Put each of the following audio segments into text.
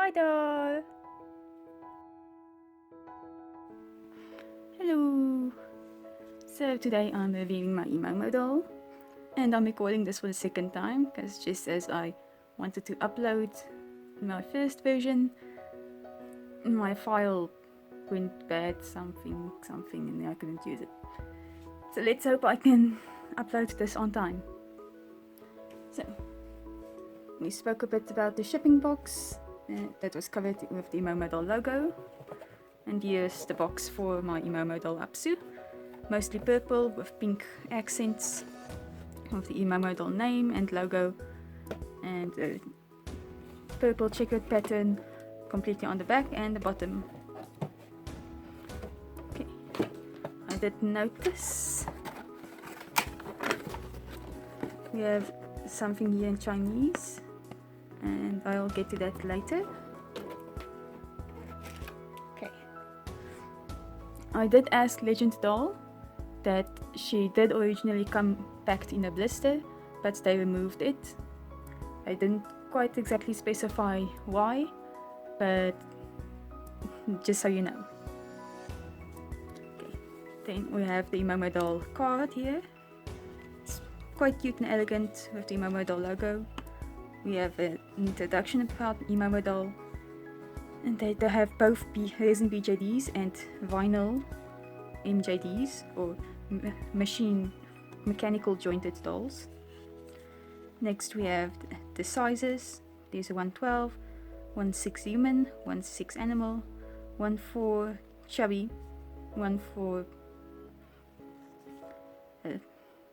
Hi doll! Hello! So today I'm reviewing my ImomoDoll, and I'm recording this for the second time because just as I wanted to upload my first version, my file went bad, something, and I couldn't use it. So let's hope I can upload this on time. So, we spoke a bit about the shipping box that was covered with the ImomoDoll logo. And here's the box for my ImomoDoll Apsu. Mostly purple with pink accents of the ImomoDoll name and logo, and a purple checkered pattern completely on the back and the bottom. Okay, I did notice we have something here in Chinese, and I'll get to that later. Okay, I did ask Legend Doll that she did originally come packed in a blister, but they removed it. I didn't quite exactly specify why, but just so you know. Okay. Then we have the ImomoDoll card here. It's quite cute and elegant with the ImomoDoll logo. We have an introduction about ImomoDoll, and they have both resin BJDs and vinyl MJDs, or mechanical jointed dolls. Next we have the sizes. There's a 112, 1/6 human, 1/6 animal, 1/4 chubby, 1/4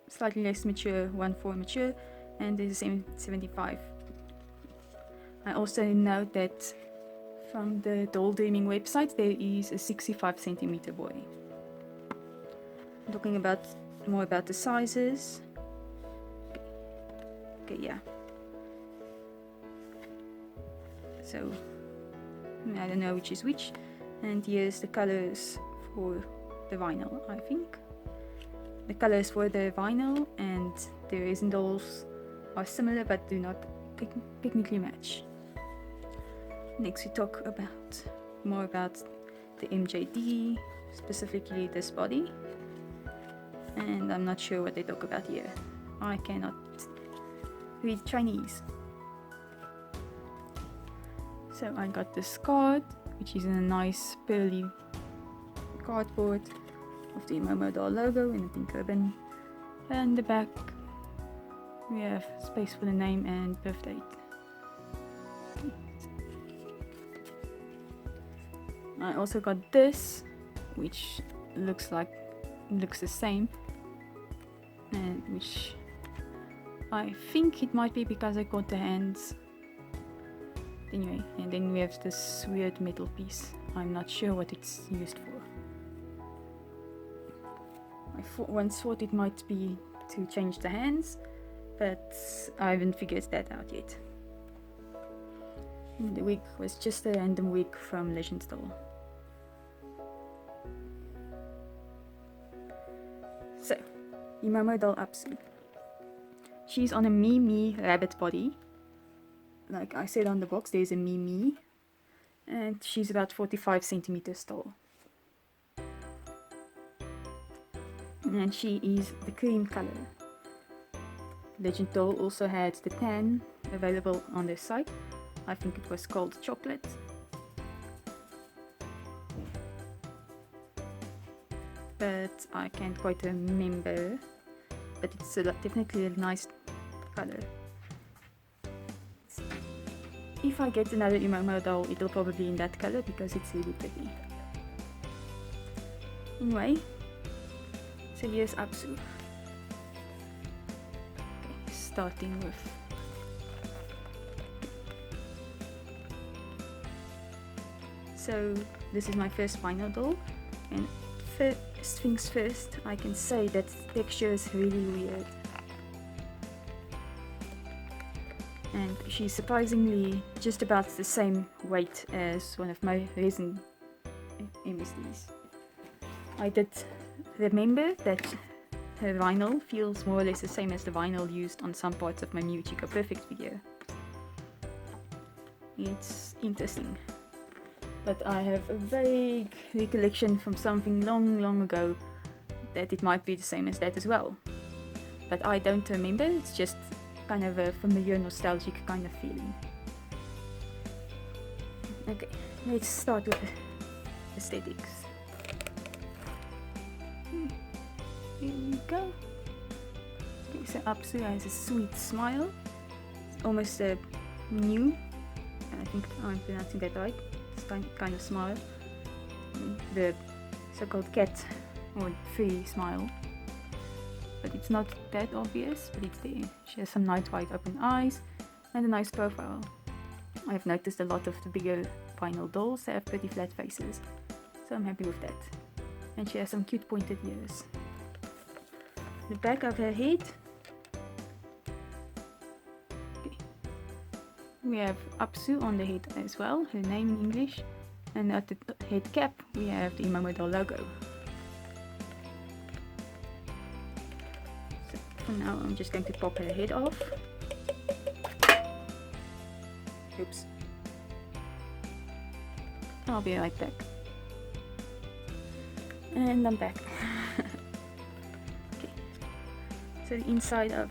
slightly less mature, 1/4 mature, and there's a 75. I also note that from the Doll Dreaming website there is a 65 centimeter boy. Talking more about the sizes. Okay, yeah. So I don't know which is which. And here's the colors for the vinyl, I think. The colors for the vinyl and the resin dolls are similar but do not technically match. Next we talk more about the MJD, specifically this body. And I'm not sure what they talk about here. I cannot read Chinese. So I got this card, which is in a nice pearly cardboard with the ImomoDoll logo in a pink ribbon. And the back we have space for the name and birth date. I also got this, which looks the same, and which I think it might be because I got the hands. Anyway, and then we have this weird metal piece. I'm not sure what it's used for. I once thought it might be to change the hands, but I haven't figured that out yet. And the wig was just a random wig from Legend Doll. So, ImomoDoll Apsu. She's on a Me rabbit body. Like I said on the box, there's a Me, and she's about 45 centimeters tall. And she is the cream color. Legend Doll also had the tan available on their site. I think it was called chocolate. But I can't quite remember. But it's definitely a nice color. If I get another ImomoDoll, it'll probably be in that color because it's really pretty. Anyway, so here's Apsu. Okay, starting with so this is my first vinyl doll, and first things first, I can say that the texture is really weird. And she's surprisingly just about the same weight as one of my resin MSDs. I did remember that her vinyl feels more or less the same as the vinyl used on some parts of my Mew Chica Perfect video. it's interesting. But I have a vague recollection from something long ago that it might be the same as that as well. But I don't remember, it's just kind of a familiar, nostalgic kind of feeling. Okay, let's start with aesthetics. Here we go. Okay, so Apsu has a sweet smile. It's almost new. I think I'm pronouncing that right. It's kind of smile. The so-called cat or fairy smile. But it's not that obvious, but it's there. She has some nice wide open eyes and a nice profile. I've noticed a lot of the bigger vinyl dolls have pretty flat faces, so I'm happy with that. And she has some cute pointed ears. The back of her head. Okay. We have Apsu on the head as well, her name in English. And at the head cap we have the ImomoDoll logo. So for now I'm just going to pop her head off. Oops. I'll be right back. And I'm back. Okay. So the inside of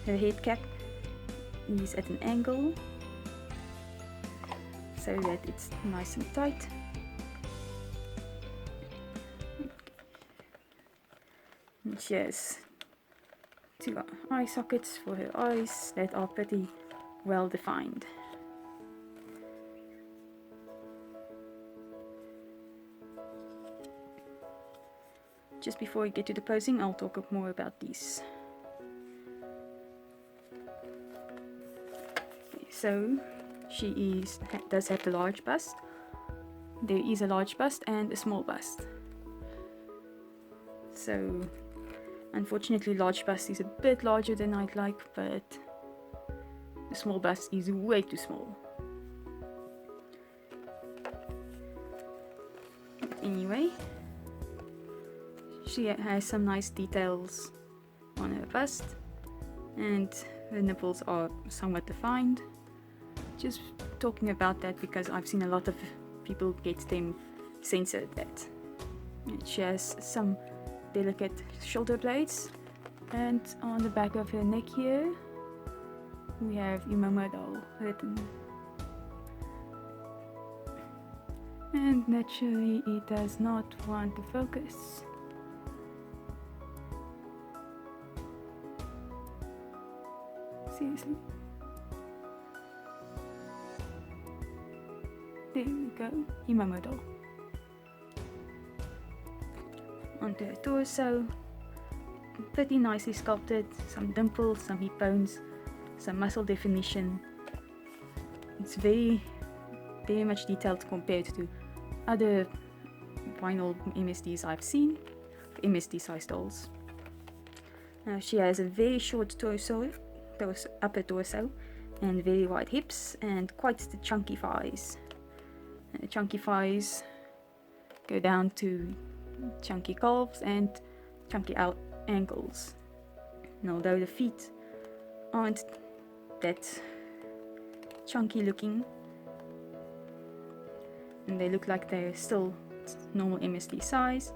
her head cap is at an angle so that it's nice and tight. And she has two eye sockets for her eyes that are pretty well defined. Just before we get to the posing, I'll talk more about these. So she does have the large bust. There is a large bust and a small bust. So unfortunately large bust is a bit larger than I'd like, but the small bust is way too small. But anyway, she has some nice details on her bust and her nipples are somewhat defined. Just talking about that because I've seen a lot of people get them censored that. And she has some delicate shoulder blades, and on the back of her neck here we have ImomoDoll written. And naturally it does not want to focus. Seriously. There we go, ImomoDoll. Onto her torso, pretty nicely sculpted, some dimples, some hip bones, some muscle definition. It's very much detailed compared to other vinyl MSDs I've seen, MSD size dolls. Now she has a very short torso, upper torso, and very wide hips and quite the chunky thighs. And the chunky thighs go down to chunky calves and chunky out ankles. And although the feet aren't that chunky looking, and they look like they're still normal MSD size,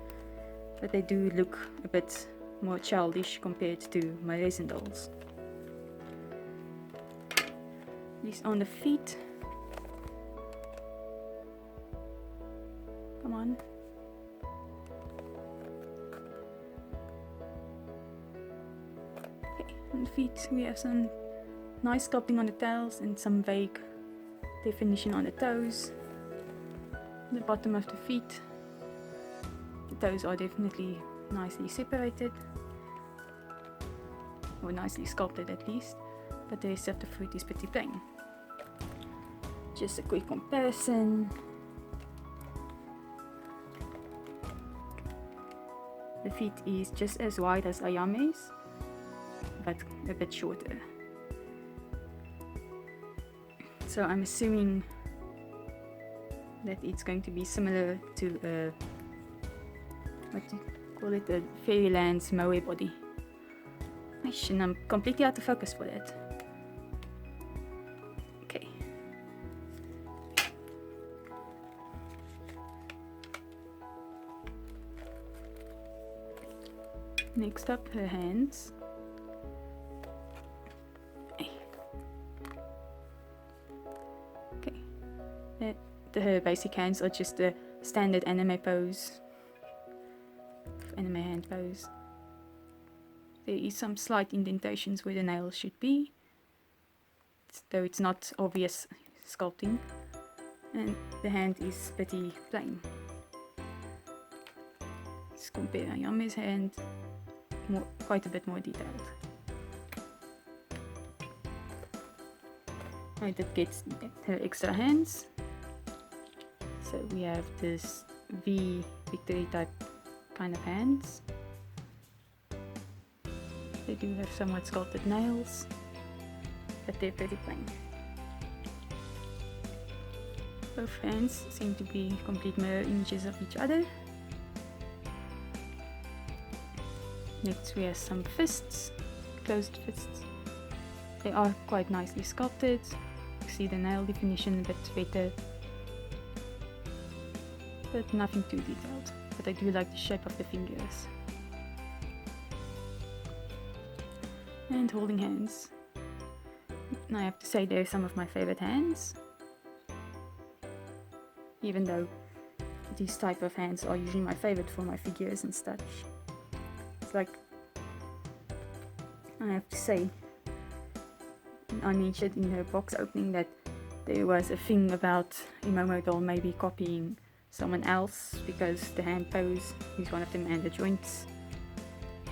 but they do look a bit more childish compared to my resin dolls. These on the feet. Come on. Okay, on the feet we have some nice sculpting on the tails and some vague definition on the toes. The bottom of the feet, the toes are definitely nicely separated, or nicely sculpted at least, but the rest of the foot is pretty plain. Just a quick comparison. The feet is just as wide as Ayame's, but a bit shorter. So I'm assuming that it's going to be similar to what do you call it, a Fairyland's Moe body. And I'm completely out of focus for that. Okay. Next up, her hands. Okay, her basic hands are just the standard anime pose, anime hand pose. There is some slight indentations where the nails should be, though it's not obvious sculpting, and the hand is pretty plain. Let's compare Ayame's hand, quite a bit more detailed. I did get her extra hands, so we have this V victory type kind of hands. They do have somewhat sculpted nails, but they're pretty plain. Both hands seem to be complete mirror images of each other. Next we have some fists, closed fists. They are quite nicely sculpted. You see the nail definition a bit better, but nothing too detailed. But I do like the shape of the fingers. And holding hands. I have to say they're some of my favorite hands. Even though these type of hands are usually my favorite for my figures and such. It's like, I have to say, I mentioned in her box opening that there was a thing about ImomoDoll maybe copying someone else because the hand pose is one of them and the joints,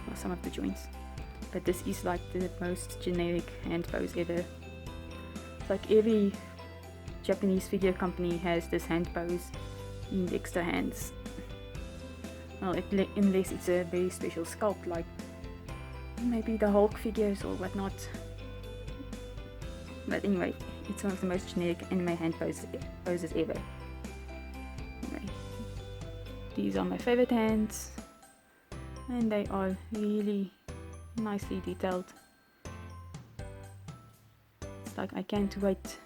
or some of the joints. But this is like the most generic hand pose ever. It's like every Japanese figure company has this hand pose in the extra hands. Well, unless it's a very special sculpt, like maybe the Hulk figures or whatnot. But anyway, it's one of the most generic anime hand poses ever. Anyway, these are my favorite hands, and they are really nicely detailed. It's like I can't wait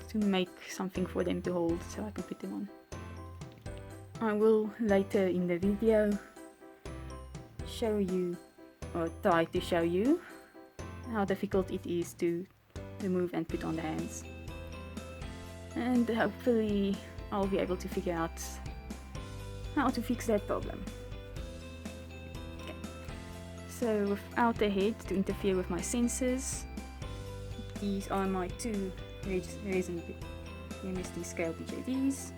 to make something for them to hold so I can put them on. I will later in the video show you, or try to show you, how difficult it is to remove and put on the hands. And hopefully I'll be able to figure out how to fix that problem. Okay. So without the head to interfere with my sensors, these are my two resin MSD scale BJDs.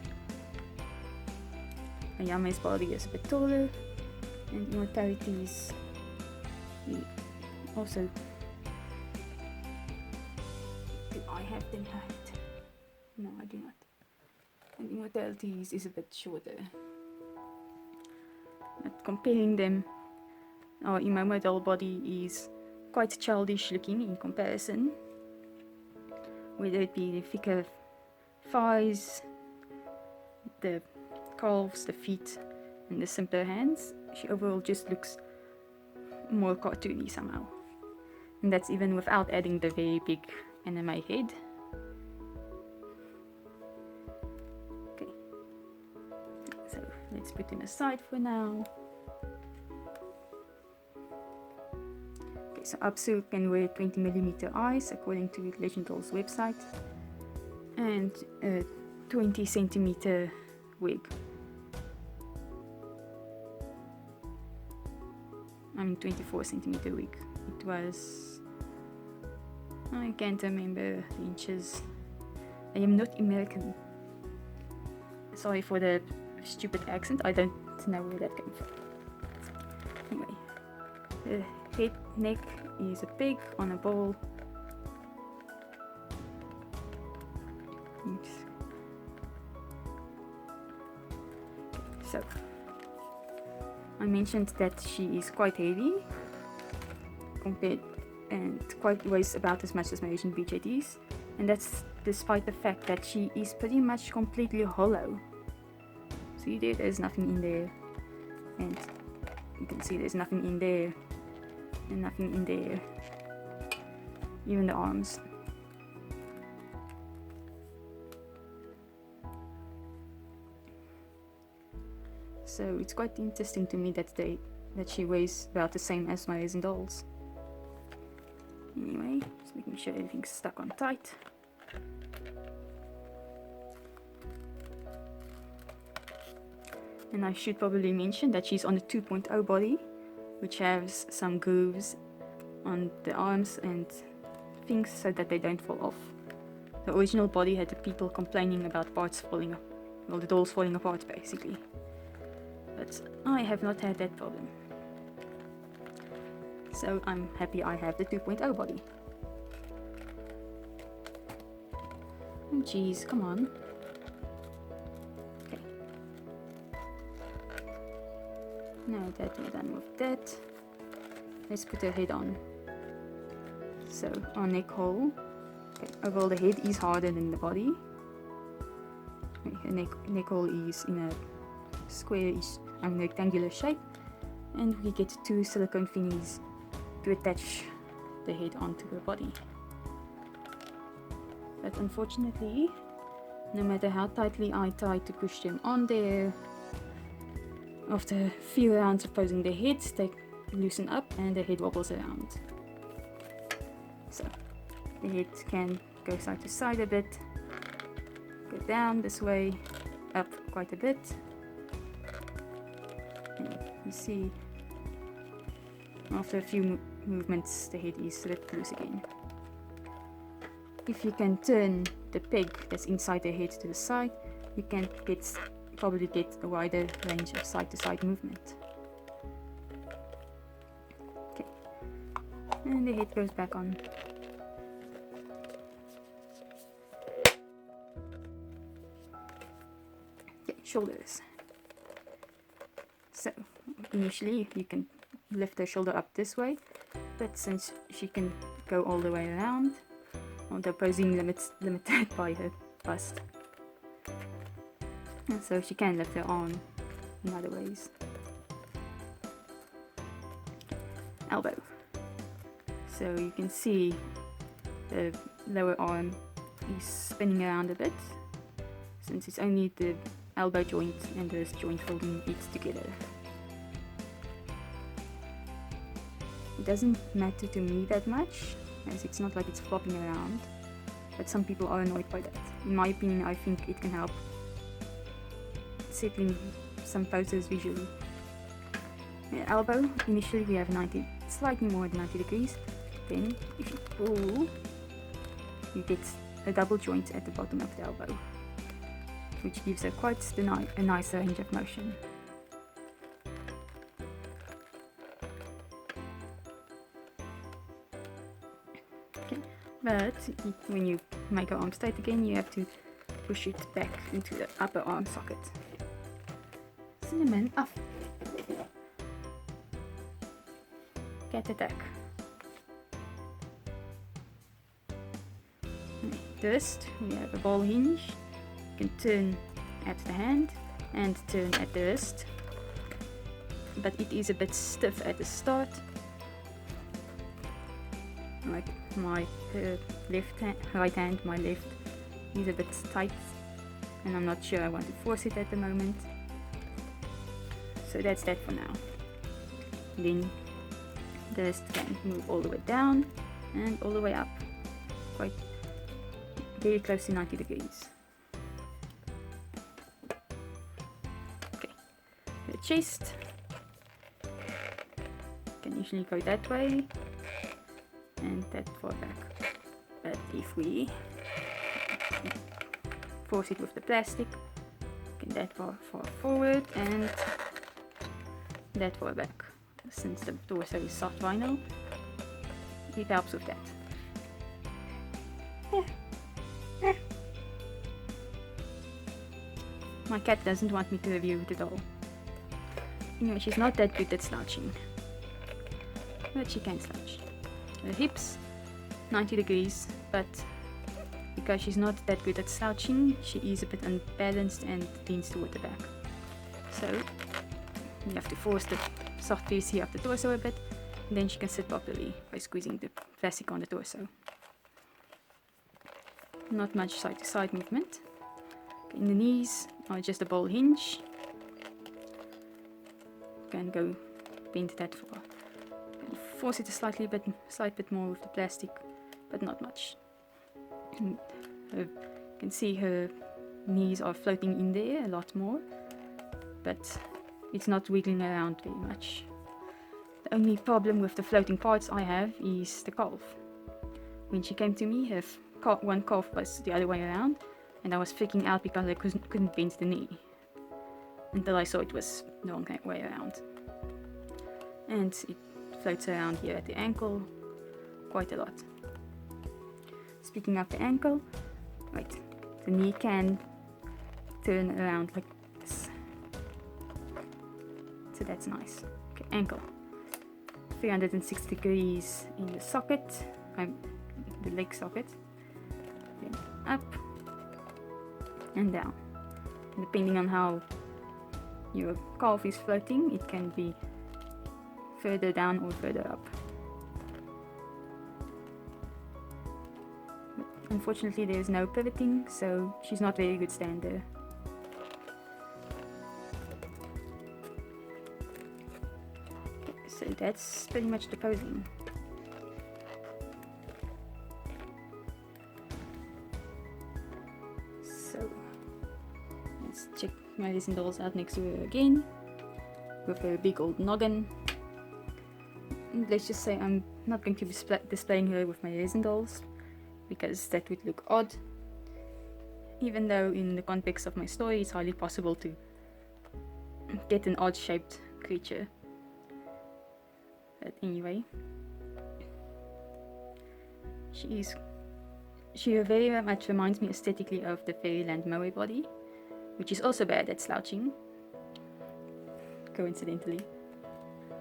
Ayame's body is a bit taller, and Immortality's also. Do I have them height? No, I do not. And Immortality's is a bit shorter. But comparing them, our ImomoDoll body is quite childish looking in comparison. Whether it be the thicker thighs, the calves, the feet, and the simpler hands, she overall just looks more cartoony somehow. And that's even without adding the very big anime head. Okay, so let's put him aside for now. Okay, so Apsu can wear 20mm eyes according to Legenddoll's website, and a 20cm wig. I mean 24cm wig. It was, I can't remember the inches. I am not American. Sorry for the stupid accent, I don't know where that came from. Anyway, the head neck is a pig on a ball. Oops. So, I mentioned that she is quite heavy compared, and weighs about as much as my Asian BJDs, and that's despite the fact that she is pretty much completely hollow. See there, there's nothing in there, and you can see there's nothing in there, and nothing in there, even the arms. So it's quite interesting to me that they that she weighs about the same as my resin dolls. Anyway, just making sure everything's stuck on tight. And I should probably mention that she's on a 2.0 body, which has some grooves on the arms and things so that they don't fall off. The original body had the people complaining about parts falling, well, the dolls falling apart basically. But I have not had that problem. So I'm happy I have the 2.0 body. Oh jeez, come on. Okay. Now that we're done with that, let's put her head on. So our neck hole, okay, overall the head is harder than the body. The neck hole is in a square-ish and rectangular shape, and we get two silicone thingies to attach the head onto the body. But unfortunately, no matter how tightly I try to push them on there, after a few rounds of posing the heads, they loosen up and the head wobbles around. So the head can go side to side a bit, go down this way, up quite a bit. And you see, after a few movements, the head is slipped loose again. If you can turn the peg that's inside the head to the side, you can probably get a wider range of side-to-side movement. Okay, and the head goes back on. Okay, shoulders. So initially you can lift her shoulder up this way, but since she can go all the way around, although posing limited by her bust, and so she can lift her arm in other ways. Elbow. So you can see the lower arm is spinning around a bit, since it's only the elbow joint and the wrist joint holding it together. It doesn't matter to me that much, as it's not like it's flopping around, but some people are annoyed by that. In my opinion, I think it can help settling some poses visually. Elbow, initially we have 90, slightly more than 90 degrees. Then if you pull, you get a double joint at the bottom of the elbow, which gives her quite a nice range of motion. Okay. But when you make her arm straight again, you have to push it back into the upper arm socket. Cinnamon, off. Cat attack. Wrist, we have a ball hinge. You can turn at the hand and turn at the wrist, but it is a bit stiff at the start. Like my right hand, my left is a bit tight, and I'm not sure I want to force it at the moment. So that's that for now. Then the wrist can move all the way down and all the way up, quite very close to 90 degrees. Okay, the chest can usually go that way and that far back, but if we force it with the plastic, get that far forward and that far back. Since the torso is soft vinyl, it helps with that. My cat doesn't want me to review the doll. Anyway, she's not that good at slouching, but she can slouch. Her hips, 90 degrees, but because she's not that good at slouching, she is a bit unbalanced and leans toward the back. So you have to force the soft PC of the torso a bit, and then she can sit properly by squeezing the plastic on the torso. Not much side to side movement. In the knees are just a ball hinge. Can go bend that far. Force it a slight bit more with the plastic, but not much. And you can see her knees are floating in there a lot more, but it's not wiggling around very much. The only problem with the floating parts I have is the calf. When she came to me, her one calf was the other way around, and I was freaking out because I couldn't bend the knee until I saw it was the wrong way around. And it floats around here at the ankle quite a lot. Speaking of the ankle, right, the knee can turn around like this. So that's nice. Okay, ankle. 360 degrees in the socket, the leg socket. Then up and down. And depending on how your calf is floating, it can be further down or further up. But unfortunately there is no pivoting, so she's not very good stander. Okay, so that's pretty much the posing. So let's check my resin dolls out next to her again with her big old noggin. And let's just say I'm not going to be displaying her with my resin dolls because that would look odd, even though in the context of my story it's highly possible to get an odd shaped creature. But anyway, she very much reminds me aesthetically of the Fairyland Moe body, which is also bad at slouching, coincidentally,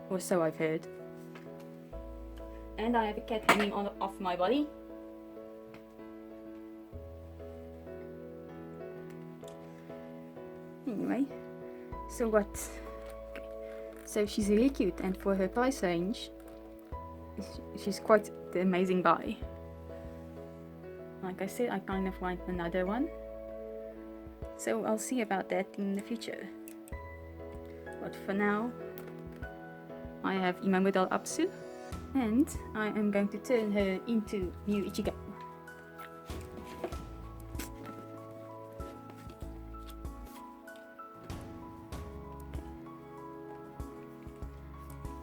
or so I've heard. And I have a cat hanging off my body. Anyway, so what? Okay. So she's really cute, and for her price range, she's quite the amazing buy. Like I said, I kind of want another one, so I'll see about that in the future. But for now, I have ImomoDoll Apsu, and I am going to turn her into New Ichigo.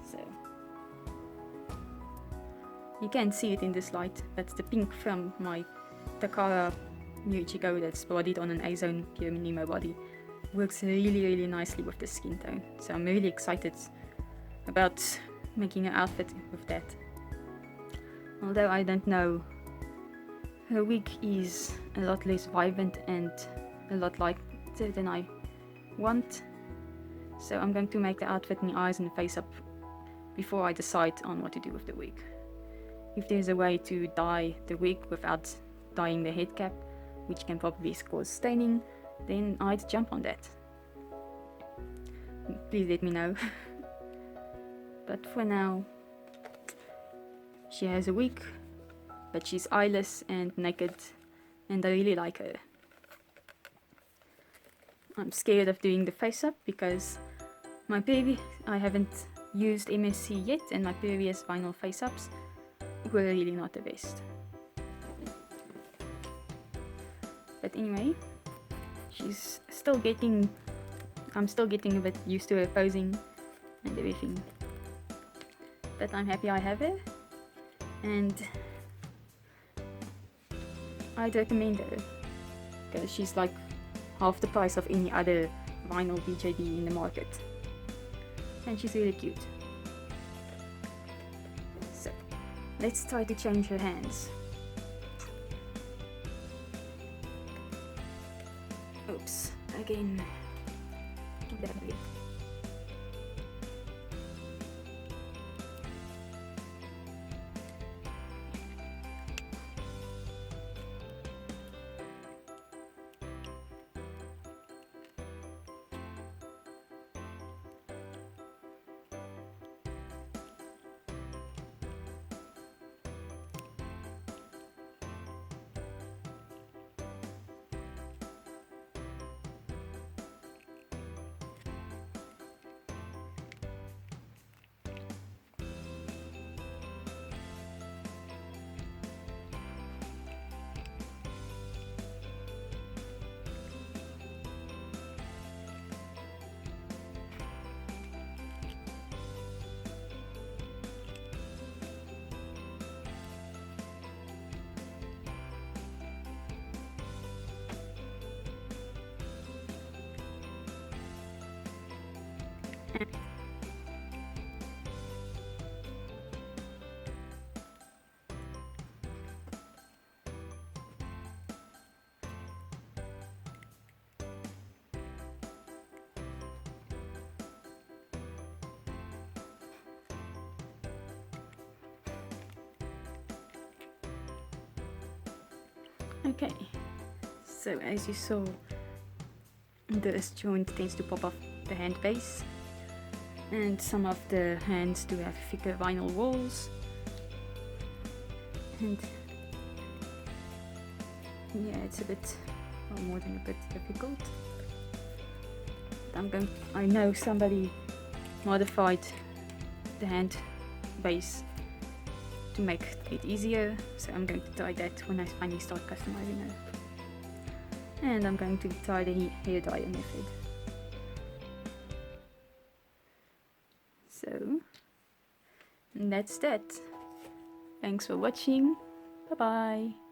So you can't see it in this light, but the pink from my Takara New Ichigo that's bodied on an A-Zone Pure Nemo body works really nicely with the skin tone. So I'm really excited about making an outfit with that. Although I don't know, her wig is a lot less vibrant and a lot lighter than I want. So I'm going to make the outfit and the eyes and the face up before I decide on what to do with the wig. If there's a way to dye the wig without dyeing the head cap, which can probably cause staining, then I'd jump on that. Please let me know. But for now, she has a wig, but she's eyeless and naked, and I really like her. I'm scared of doing the face up because I haven't used MSC yet, and my previous vinyl face ups were really not the best. But anyway, I'm still getting a bit used to her posing and everything. But I'm happy I have her, and I'd recommend her because she's like half the price of any other vinyl BJD in the market, and she's really cute. So let's try to change her hands. Oops, again. That way. Okay, so as you saw, this joint tends to pop off the hand base, and some of the hands do have thicker vinyl walls, and yeah, it's a bit, well, more than a bit difficult. But I know somebody modified the hand base to make it easier, so I'm going to try that when I finally start customizing it. And I'm going to try the hair dryer method. So that's that. Thanks for watching. Bye bye.